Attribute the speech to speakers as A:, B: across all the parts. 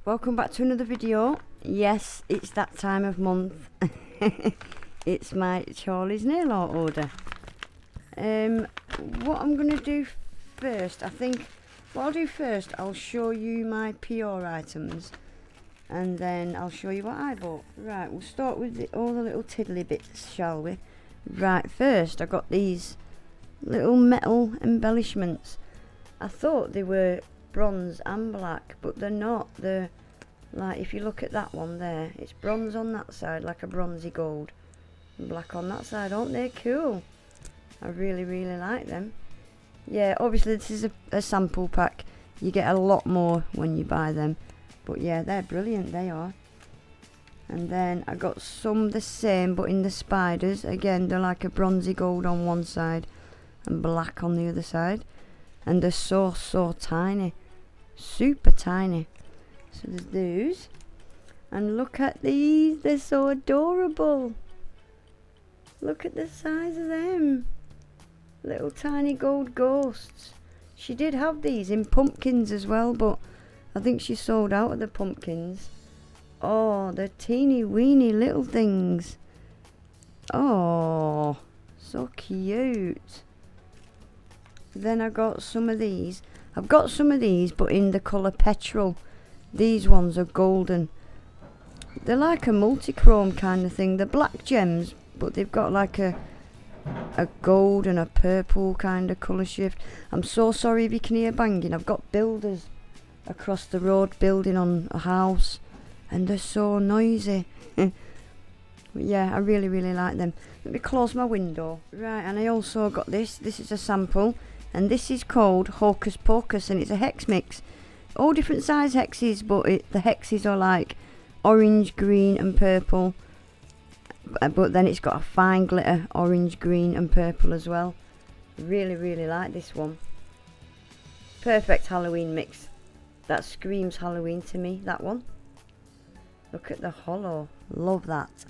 A: Welcome back to another video. Yes, it's that time of month. It's my Charlie's nail art order. What I'm going to do first, I'll show you my PR items, and then I'll show you what I bought. Right, we'll start with all the little tiddly bits, shall we? Right, first I got these little metal embellishments. I thought they were bronze and black, but they're not. They're like, if you look at that one there, it's bronze on that side, like a bronzy gold, and black on that side. Aren't they cool? I really like them. Yeah, obviously this is a sample pack. You get a lot more when you buy them, but yeah, they're brilliant, they are. And then I got some the same but in the spiders. Again, they're like a bronzy gold on one side and black on the other side, and they're so tiny, super tiny. So there's those, and look at these, they're so adorable. Look at the size of them, little tiny gold ghosts. She did have these in pumpkins as well, but I think she sold out of the pumpkins. Oh, they're teeny weeny little things. Oh, so cute. Then I got some of these. I've got some of these, but in the colour petrol. These ones are golden. They're like a multi-chrome kind of thing. They're black gems, but they've got like a gold and a purple kind of colour shift. I'm so sorry if you can hear banging. I've got builders across the road building on a house, and they're so noisy. Yeah, I really like them. Let me close my window. Right, and I also got this. This is a sample, and this is called Hocus Pocus, and it's a hex mix. All different size hexes, but the hexes are like orange, green and purple, but then it's got a fine glitter orange, green and purple as well. Really like this one. Perfect Halloween mix. That screams Halloween to me, that one. Look at the hollow, love that.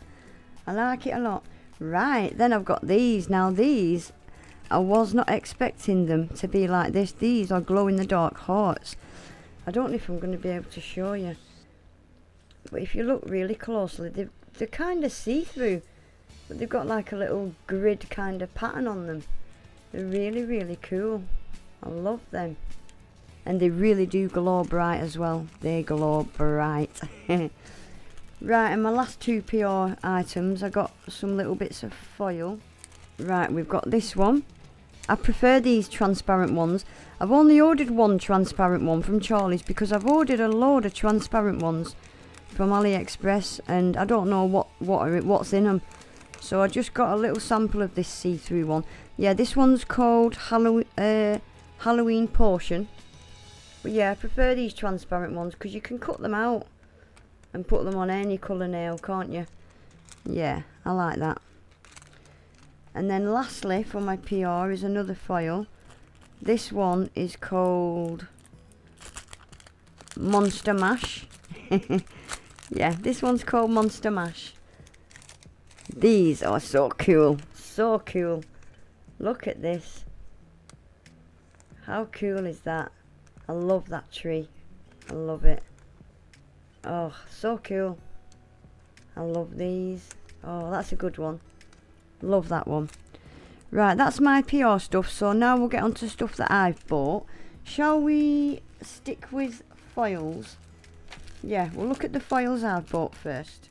A: I like it a lot. Right, then I've got these. Now these, I was not expecting them to be like this. These are glow in the dark hearts. I don't know if I'm going to be able to show you, but if you look really closely, they're kind of see-through, but they've got like a little grid kind of pattern on them. They're really cool. I love them, and they really do glow bright as well. They glow bright. Right, and my last two PR items, I got some little bits of foil. Right, we've got this one. I prefer these transparent ones. I've only ordered one transparent one from Charlie's because I've ordered a load of transparent ones from AliExpress, and I don't know what's in them. So I just got a little sample of this see-through one. Yeah, this one's called Halloween Potion. But yeah, I prefer these transparent ones because you can cut them out and put them on any colour nail, can't you? Yeah, I like that. And then lastly for my PR is another foil. This one is called Monster Mash. Yeah, this one's called Monster Mash. These are so cool, so cool. Look at this. How cool is that? I love that tree. I love it. Oh, so cool. I love these. Oh, that's a good one. Love that one. Right, that's my PR stuff. So now we'll get on to stuff that I've bought. Shall we stick with foils? Yeah, we'll look at the foils I've bought first.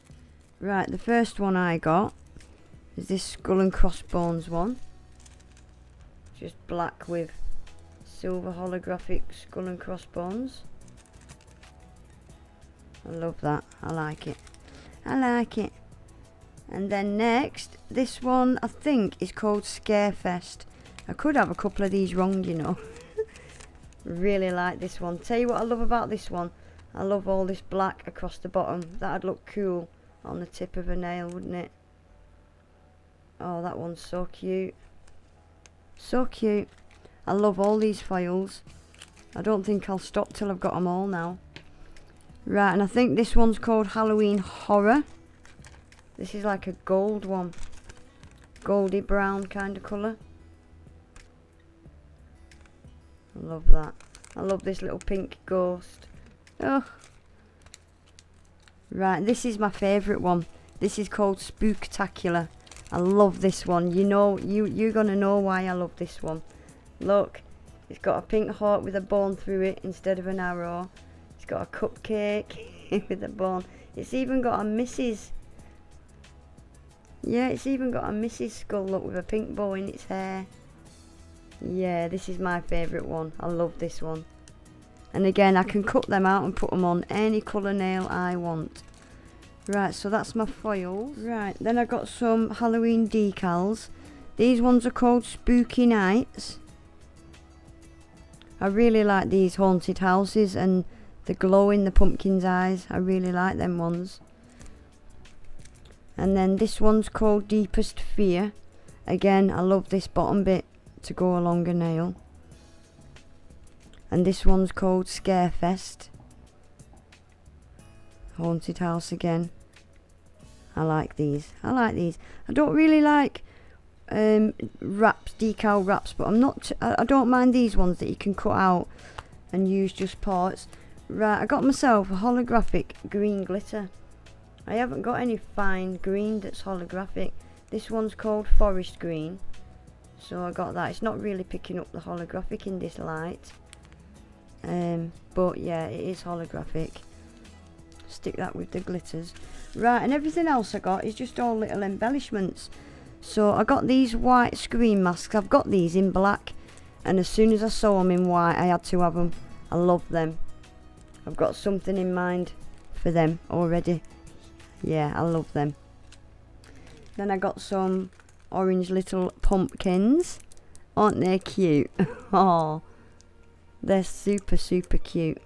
A: Right, the first one I got is this skull and crossbones one. Just black with silver holographic skull and crossbones. I love that. I like it. I like it. And then next, this one I think is called Scarefest. I could have a couple of these wrong, you know. Really like this one. Tell you what I love about this one. I love all this black across the bottom. That'd look cool on the tip of a nail, wouldn't it? Oh, that one's so cute. So cute. I love all these foils. I don't think I'll stop till I've got them all now. Right, and I think this one's called Halloween Horror. This is like a gold one. Goldy brown kind of colour. I love that. I love this little pink ghost. Oh, Right, this is my favourite one. This is called Spooktacular. I love this one. You know, you're gonna know why I love this one. Look, it's got a pink heart with a bone through it instead of an arrow. It's got a cupcake with a bone. It's even got a Mrs. Yeah, it's even got a Mrs. skull, look, with a pink bow in its hair. Yeah, this is my favourite one. I love this one. And again, I can cut them out and put them on any colour nail I want. Right, so that's my foils. Right, then I got some Halloween decals. These ones are called Spooky Nights. I really like these haunted houses and the glow in the pumpkin's eyes. I really like them ones. And then this one's called Deepest Fear. Again, I love this bottom bit to go along a nail. And this one's called Scarefest. Haunted house again. I like these. I like these. I don't really like wraps, decal wraps, but I don't mind these ones that you can cut out and use just parts. Right, I got myself a holographic green glitter. I haven't got any fine green that's holographic. This one's called Forest Green. So I got that. It's not really picking up the holographic in this light. But yeah, it is holographic. Stick that with the glitters. Right, and everything else I got is just all little embellishments. So I got these white screen masks. I've got these in black. And as soon as I saw them in white, I had to have them. I love them. I've got something in mind for them already. Yeah, I love them. Then I got some orange little pumpkins. Aren't they cute? Oh, they're super, super cute.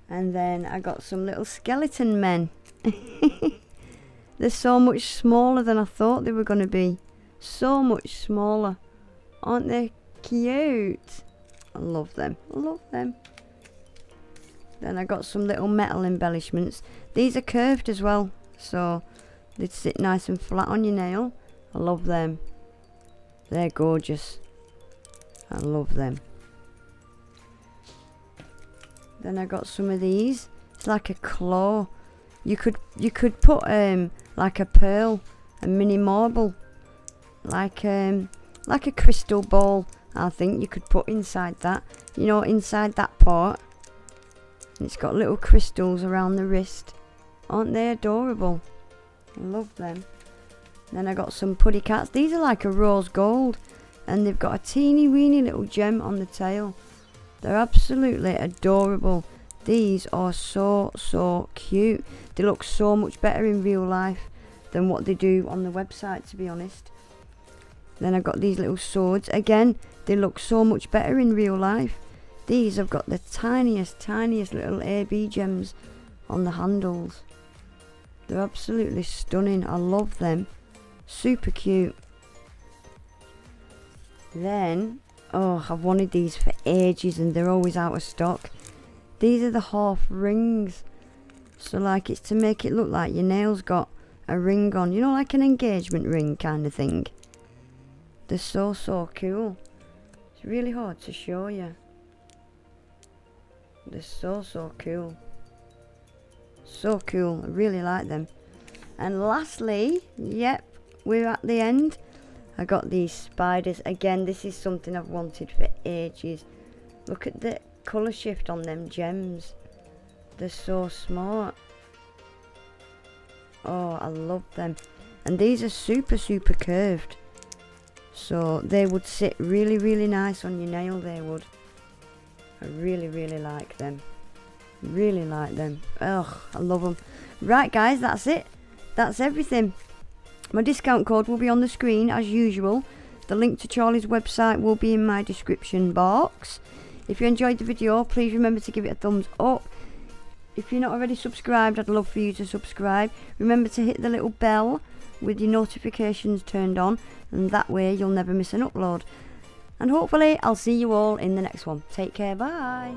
A: And then I got some little skeleton men. They're so much smaller than I thought they were going to be. So much smaller. Aren't they cute? I love them. I love them. Then I got some little metal embellishments. These are curved as well, so they sit nice and flat on your nail. I love them. They're gorgeous. I love them. Then I got some of these. It's like a claw. You could put like a pearl, a mini marble, like a crystal ball. I think you could put inside that. You know, inside that part. And it's got little crystals around the wrist. Aren't they adorable? I love them. Then I got some puddy cats. These are like a rose gold. And they've got a teeny weeny little gem on the tail. They're absolutely adorable. These are so, so cute. They look so much better in real life than what they do on the website, to be honest. Then I got these little swords. Again, they look so much better in real life. These have got the tiniest, tiniest little AB gems on the handles. They're absolutely stunning. I love them. Super cute. Then, oh, I've wanted these for ages and they're always out of stock. These are the half rings. So like it's to make it look like your nail's got a ring on. You know, like an engagement ring kind of thing. They're so, so cool. It's really hard to show you. They're so, so cool. So cool. I really like them. And lastly, yep, we're at the end. I got these spiders. Again, this is something I've wanted for ages. Look at the colour shift on them gems. They're so smart. Oh, I love them. And these are super, super curved. So they would sit really, really nice on your nail, they would. I really, really like them. Really like them. Ugh, I love them. Right, guys, that's it. That's everything. My discount code will be on the screen as usual. The link to Charlie's website will be in my description box. If you enjoyed the video, please remember to give it a thumbs up. If you're not already subscribed, I'd love for you to subscribe. Remember to hit the little bell with your notifications turned on, and that way you'll never miss an upload. And hopefully I'll see you all in the next one. Take care, bye.